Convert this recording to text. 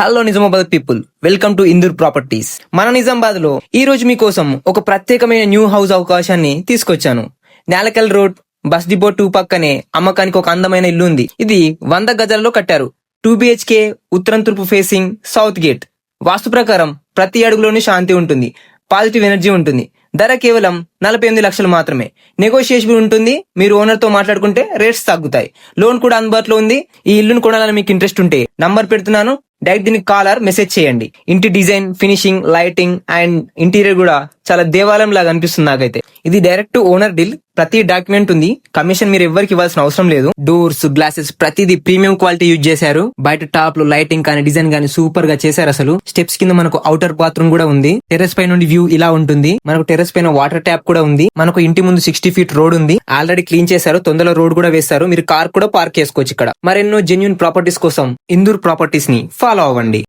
Hello Nizamabad people, welcome to Indur properties. మన నిజామాబాద్ లో ఈ రోజు మీకోసం ఒక ప్రత్యేకమైన న్యూ హౌస్ అవకాశాన్ని తీసుకొచ్చాను. నేలకల్ రోడ్ బస్ డిపో 2 పక్కనే అమ్మకానికి ఒక అందమైన ఇల్లు ఉంది. ఇది 100 గజాలలో కట్టారు. 2 BHK, ఉత్తరం తూర్పు ఫేసింగ్, సౌత్ గేట్. వాస్తు ప్రకారం ప్రతి అడుగులోని శాంతి ఉంటుంది, పాజిటివ్ ఎనర్జీ ఉంటుంది. ధర కేవలం 48 లక్షలు మాత్రమే. నెగోషియేషన్ ఉంటుంది. మీరు ఓనర్ తో మాట్లాడుకుంటే రేట్స్ తగ్గుతాయి. లోన్ కూడా అందుబాటులో ఉంది. ఈ ఇల్లును కొనాలని మీకు ఇంట్రెస్ట్ ఉంటే నంబర్ పెడుతున్నాను, డైరెక్ట్ దీనికి కాలర్ మెసేజ్ చేయండి. ఇంటి design, finishing, lighting and interior కూడా చాలా దేవాలయం లాగా అనిపిస్తుంది నాకైతే. ఇది డైరెక్ట్ ఓనర్ డీల్. ప్రతి డాక్యుమెంట్ ఉంది. కమిషన్ మీరు ఎవరికి ఇవ్వాల్సిన అవసరం లేదు. డోర్స్, గ్లాసెస్ ప్రతిదీ ప్రీమియం క్వాలిటీ యూజ్ చేశారు. బయట టాప్ లో లైటింగ్ కానీ డిజైన్ కానీ సూపర్ గా చేశారు. అసలు స్టెప్స్ కింద మనకు అవుటర్ బాత్రూమ్ కూడా ఉంది. టెర్రస్ పై నుండి వ్యూ ఇలా ఉంటుంది. మనకు టెర్రస్ పైన వాటర్ ట్యాప్ కూడా ఉంది. మనకు ఇంటి ముందు 60 feet రోడ్ ఉంది. ఆల్రెడీ క్లీన్ చేశారు. తొందరలో రోడ్ కూడా వేశారు. మీరు కార్ కూడా పార్క్ చేసుకోవచ్చు ఇక్కడ. మరెన్నో జెన్యూన్ ప్రాపర్టీస్ కోసం ఇందూర్ ప్రాపర్టీస్ ని ఫాలో అవ్వండి.